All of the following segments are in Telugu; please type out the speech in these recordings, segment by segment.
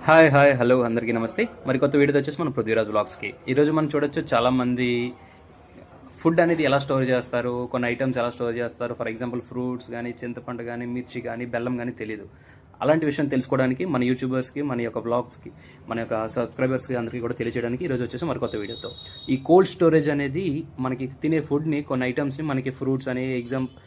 హాయ్ హాయ్ హలో అందరికీ నమస్తే. మరి కొత్త వీడియో వచ్చేసి మన పృథ్వీరాజ్ వ్లాగ్స్కి. ఈరోజు మనం చూడొచ్చు చాలామంది ఫుడ్ అనేది ఎలా స్టోర్ చేస్తారు, కొన్ని ఐటమ్స్ ఎలా స్టోర్ చేస్తారు. ఫర్ ఎగ్జాంపుల్ ఫ్రూట్స్ కానీ, చింతపండు కానీ, మిర్చి కానీ, బెల్లం కానీ తెలియదు. అలాంటి విషయం తెలుసుకోవడానికి మన యూట్యూబర్స్కి, మన యొక్క వ్లాగ్స్కి, మన యొక్క సబ్స్క్రైబర్స్కి అందరికీ కూడా తెలియజేయడానికి ఈరోజు వచ్చేసి మరి కొత్త వీడియోతో. ఈ కోల్డ్ స్టోరేజ్ అనేది మనకి తినే ఫుడ్ని, కొన్ని ఐటమ్స్ని, మనకి ఫ్రూట్స్ అని, ఎగ్జాంపుల్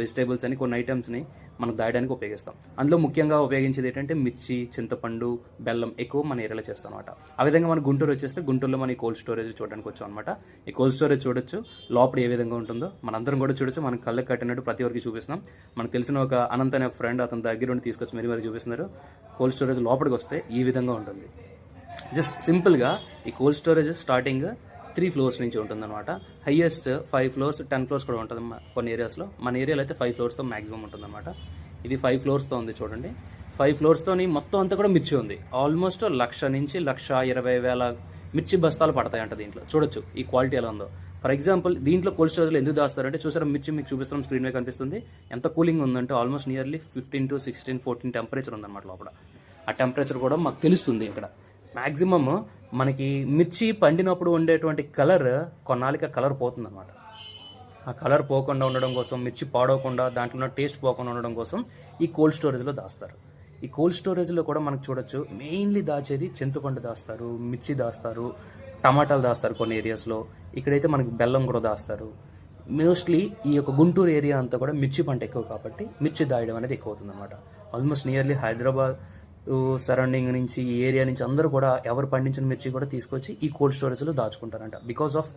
వెజిటేబుల్స్ అని కొన్ని ఐటమ్స్ని మనం దాయడానికి ఉపయోగిస్తాం. అందులో ముఖ్యంగా ఉపయోగించేది ఏంటంటే మిర్చి, చింతపండు, బెల్లం ఎక్కువ మన ఏరియాలో చేస్తాం అనమాట. ఆ విధంగా మన గుంటూరు వచ్చేస్తే గుంటూరులో మన ఈ కోల్డ్ స్టోరేజ్ చూడడానికి వచ్చాం అనమాట. ఈ కోల్డ్ స్టోరేజ్ చూడొచ్చు, లోపల ఏ విధంగా ఉంటుందో మనందరం కూడా చూడొచ్చు. మన కళ్ళకి కట్టినట్టు ప్రతి ఒక్కరికి చూపిస్తున్నాం. మనకు తెలిసిన ఒక అనంత్ అనే ఒక ఫ్రెండ్ అతని దగ్గర నుండి తీసుకొచ్చి మరి చూపిస్తున్నారు. కోల్డ్ స్టోరేజ్ లోపలికి వస్తే ఈ విధంగా ఉంటుంది. జస్ట్ సింపుల్గా ఈ కోల్డ్ స్టోరేజ్ స్టార్టింగ్ 3 floors నుంచి ఉంటుందన్నమాట. హైయెస్ట్ 5 floors 10 floors కూడా ఉంటుంది కొన్ని ఏరియాస్లో. మన ఏరియాలో అయితే 5 floors మ్యాక్సిమం ఉంటుందన్నమాట. ఇది 5 floors ఉంది చూడండి. 5 floors మొత్తం అంతా కూడా మిర్చి ఉంది. ఆల్మోస్ట్ 1,00,000 నుంచి 1,20,000 మిర్చి బస్తాలు పడతాయంట దీంట్లో. చూడొచ్చు ఈ క్వాలిటీ ఎలా ఉందో. ఫర్ ఎగ్జాంపుల్ దీంట్లో కోల్డ్ స్టోరేజ్లో ఎందుకు దాస్తారంటే, చూసారా మిర్చి మీకు చూపిస్తాం, స్క్రీన్ మీద కనిపిస్తుంది ఎంత కూలింగ్ ఉందంటే ఆల్మోస్ట్ నియర్లీ 15 to 16, 14 టెంపరేచర్ ఉందన్నమాట లోపల. ఆ టెంపరేచర్ కూడా మాకు తెలుస్తుంది ఇక్కడ. మ్యాక్సిమమ్ మనకి మిర్చి పండినప్పుడు ఉండేటువంటి కలర్ కొన్నాళ్ళకి కలర్ పోతుంది అనమాట. ఆ కలర్ పోకుండా ఉండడం కోసం, మిర్చి పాడవకుండా, దాంట్లో ఉన్న టేస్ట్ పోకుండా ఉండడం కోసం ఈ కోల్డ్ స్టోరేజ్లో దాస్తారు. ఈ కోల్డ్ స్టోరేజ్లో కూడా మనకు చూడొచ్చు మెయిన్లీ దాచేది చింతపండు దాస్తారు, మిర్చి దాస్తారు, టమాటాలు దాస్తారు కొన్ని ఏరియాస్లో. ఇక్కడైతే మనకి బెల్లం కూడా దాస్తారు. మోస్ట్లీ ఈ యొక్క గుంటూరు ఏరియా అంతా కూడా మిర్చి పంట ఎక్కువ కాబట్టి మిర్చి దాయడం అనేది ఎక్కువ అవుతుంది అనమాట. ఆల్మోస్ట్ నియర్లీ హైదరాబాద్ సరౌండింగ్ నుంచి, ఈ ఏరియా నుంచి అందరూ కూడా ఎవరు పండించిన మిర్చి కూడా తీసుకొచ్చి ఈ కోల్డ్ స్టోరేజ్లో దాచుకుంటారంట. బికాస్ ఆఫ్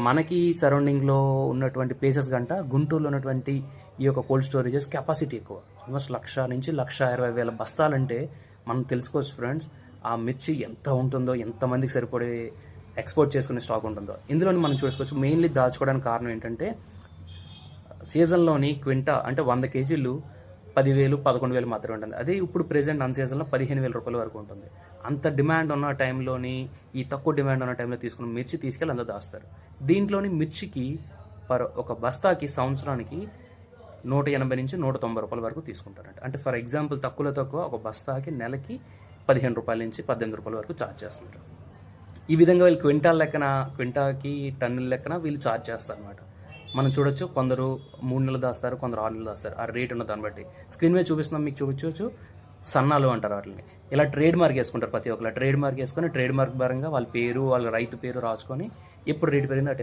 మనకి సరౌండింగ్లో ఉన్నటువంటి ప్లేసెస్ కంట గుంటూరులో ఉన్నటువంటి ఈ యొక్క కోల్డ్ స్టోరేజెస్ కెపాసిటీ ఎక్కువ. ఆల్మోస్ట్ 1,00,000 నుంచి 1,20,000 బస్తాలంటే మనం తెలుసుకోవచ్చు ఫ్రెండ్స్, ఆ మిర్చి ఎంత ఉంటుందో, ఎంతమందికి సరిపడే ఎక్స్పోర్ట్ చేసుకునే స్టాక్ ఉంటుందో. ఇందులోని మనం చూసుకోవచ్చు. మెయిన్లీ దాచుకోవడానికి కారణం ఏంటంటే సీజన్లోని క్వింటా అంటే 100 kgs 10,000, 11,000 మాత్రమే ఉంటుంది. అదే ఇప్పుడు ప్రెజెంట్ అన్ సీజన్లో 15,000 రూపాయల వరకు ఉంటుంది. అంత డిమాండ్ ఉన్న టైంలోని, ఈ తక్కువ డిమాండ్ ఉన్న టైంలో తీసుకున్న మిర్చి తీసుకెళ్ళి అందరూ దాస్తారు. దీంట్లోని మిర్చికి ఒక బస్తాకి సంవత్సరానికి 180 నుంచి 190 రూపాయల వరకు తీసుకుంటారంట. అంటే ఫర్ ఎగ్జాంపుల్ తక్కువలో తక్కువ ఒక బస్తాకి నెలకి 15 రూపాయల నుంచి 18 రూపాయల వరకు ఛార్జ్ చేస్తున్నారు. ఈ విధంగా వీళ్ళు క్వింటాకి టన్నుల లెక్కన వీళ్ళు ఛార్జ్ చేస్తారు అనమాట. మనం చూడొచ్చు, కొందరు 3 నెలలు దాస్తారు, కొందరు 6 నెలలు దాస్తారు. ఆ రేట్ ఉన్న దాన్ని బట్టి స్క్రీన్ మీద చూపిస్తున్నాం, మీకు చూపించవచ్చు. సన్నాలు అంటారు వాటిని. ఇలా ట్రేడ్ మార్క్ వేసుకుంటారు ప్రతి ఒక్కరు. ట్రేడ్ మార్క్ వేసుకొని ట్రేడ్ మార్క్ పరంగా వాళ్ళ పేరు, వాళ్ళ రైతు పేరు రాసుకొని ఎప్పుడు రేటు పెరిగిందో ఆ